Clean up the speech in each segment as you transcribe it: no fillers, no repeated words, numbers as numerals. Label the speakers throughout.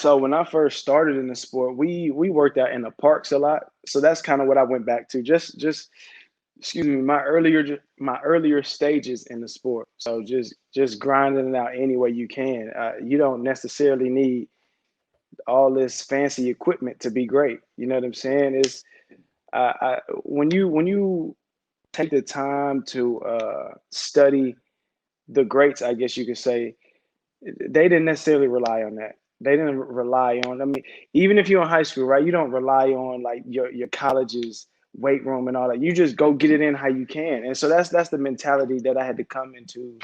Speaker 1: So when I first started in the sport, we worked out in the parks a lot. So that's kind of what I went back to. Just excuse me, my earlier stages in the sport. So just grinding it out any way you can. You don't necessarily need all this fancy equipment to be great. You know what I'm saying? It's when you take the time to study the greats, I guess you could say, they didn't necessarily rely on that. They didn't rely on. I mean, even if you're in high school, right? You don't rely on like your college's weight room and all that. You just go get it in how you can. And so that's the mentality that I had to come into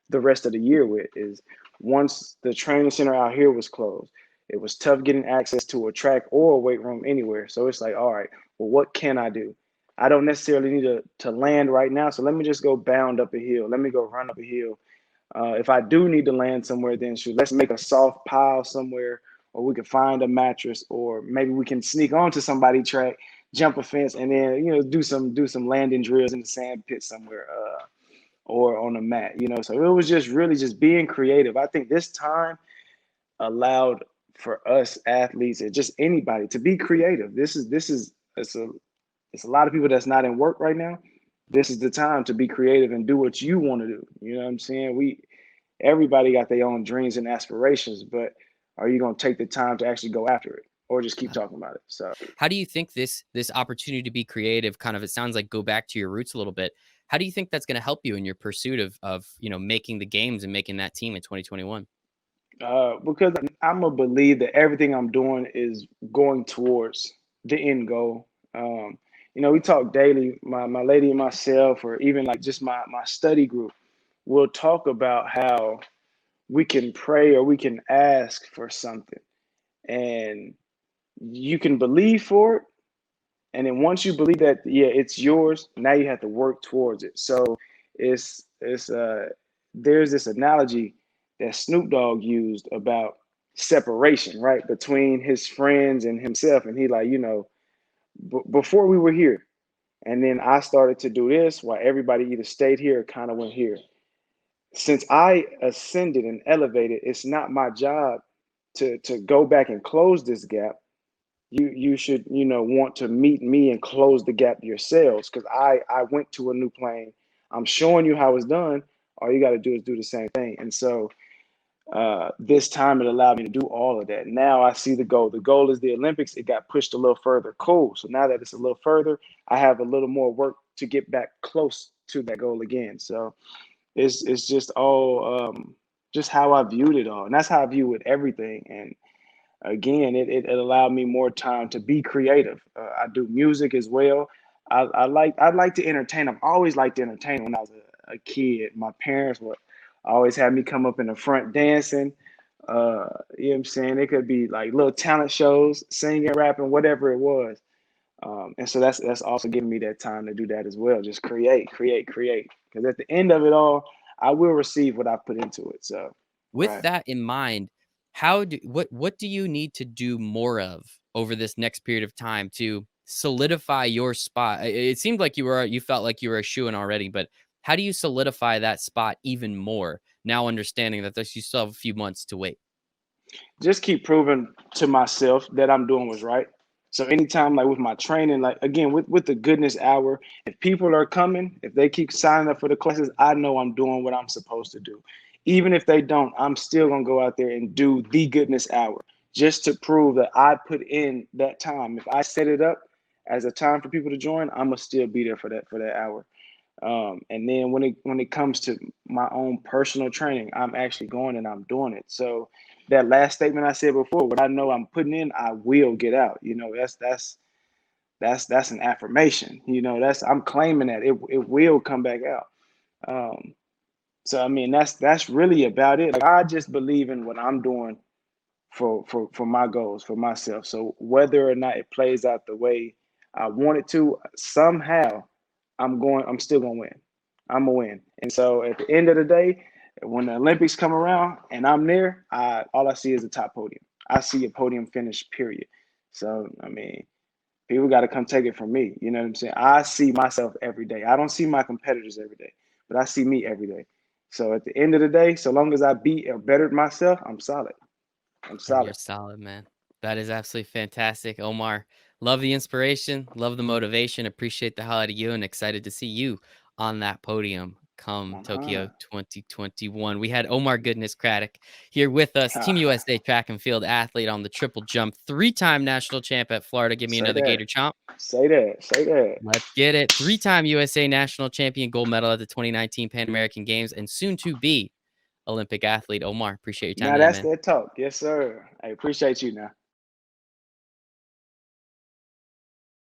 Speaker 1: the rest of the year with. Is once the training center out here was closed, it was tough getting access to a track or a weight room anywhere. So it's like, all right, well, what can I do? I don't necessarily need to land right now. So let me just go bound up a hill. Let me go run up a hill. If I do need to land somewhere, then shoot, let's make a soft pile somewhere, or we could find a mattress, or maybe we can sneak onto somebody's track, jump a fence, and then do some landing drills in the sand pit somewhere, or on a mat. So it was just really just being creative. I think this time allowed for us athletes and just anybody to be creative. It's a lot of people that's not in work right now. This is the time to be creative and do what you want to do. You know what I'm saying? Everybody got their own dreams and aspirations, but are you going to take the time to actually go after it, or just keep talking about it? So
Speaker 2: How do you think this opportunity to be creative, kind of, it sounds like, go back to your roots a little bit? How do you think that's going to help you in your pursuit of making the games and making that team in 2021?
Speaker 1: because I'm a believe that everything I'm doing is going towards the end goal. We talk daily, my lady and myself, or even like just my study group. We'll talk about how we can pray or we can ask for something, and you can believe for it. And then once you believe that, yeah, it's yours, now you have to work towards it. So it's there's this analogy that Snoop Dogg used about separation, right, between his friends and himself. And he like, before we were here, and then I started to do this while everybody either stayed here or kind of went here. Since I ascended and elevated, it's not my job to go back and close this gap. You should want to meet me and close the gap yourselves, because I went to a new plane. I'm showing you how it's done. All you got to do is do the same thing. And so this time it allowed me to do all of that. Now I see the goal. The goal is the Olympics. It got pushed a little further. Cool. So now that it's a little further, I have a little more work to get back close to that goal again. So it's just all just how I viewed it all, and that's how I view it everything. And again, it allowed me more time to be creative. I do music as well. I like to entertain. I've always liked to entertain. When I was a kid, my parents would always have me come up in the front dancing. You know what I'm saying? It could be like little talent shows, singing, rapping, whatever it was. And so that's also giving me that time to do that as well. Just create, create, create. Because at the end of it all, I will receive what I put into it. So,
Speaker 2: With
Speaker 1: right.
Speaker 2: that in mind, what do you need to do more of over this next period of time to solidify your spot? It seemed like you felt like you were a shoo-in already, but how do you solidify that spot even more now, understanding that you still have a few months to wait?
Speaker 1: Just keep proving to myself that I'm doing what's right. So anytime, like with my training, like again with the goodness hour, if people are coming, if they keep signing up for the classes, I know I'm doing what I'm supposed to do. Even if they don't, I'm still gonna go out there and do the goodness hour just to prove that I put in that time. If I set it up as a time for people to join, I'm gonna still be there for that hour. And then when it comes to my own personal training, I'm actually going and I'm doing it. So that last statement I said before, what I know I'm putting in, I will get out. That's an affirmation. That's I'm claiming that it will come back out. Um, so I mean that's really about it. Like, I just believe in what I'm doing for my goals, for myself. So whether or not it plays out the way I want it to, somehow I'm still gonna win. I'm gonna win. And so at the end of the day, when the Olympics come around and I'm there, all I see is a top podium. I see a podium finish, period. So I mean, people got to come take it from me. You know what I'm saying? I see myself every day. I don't see my competitors every day, but I see me every day. So at the end of the day, so long as I beat or bettered myself, I'm solid. I'm
Speaker 2: And you're
Speaker 1: solid.
Speaker 2: solid, man. That is absolutely fantastic, Omar. Love the inspiration, love the motivation. Appreciate the hell out of you, and excited to see you on that podium come Tokyo
Speaker 1: 100.
Speaker 2: 2021. We had Omar Craddock here with us, Team USA track and field athlete on the triple jump, 3-time national champ at Florida. Give me
Speaker 1: Say
Speaker 2: another
Speaker 1: that.
Speaker 2: Gator chomp.
Speaker 1: Say that. Say that.
Speaker 2: Let's get it. 3-time USA national champion, gold medal at the 2019 Pan American Games, and soon to be Olympic athlete. Omar, appreciate your time
Speaker 1: Now
Speaker 2: today,
Speaker 1: that's
Speaker 2: man.
Speaker 1: that talk. Yes, sir. I appreciate you now.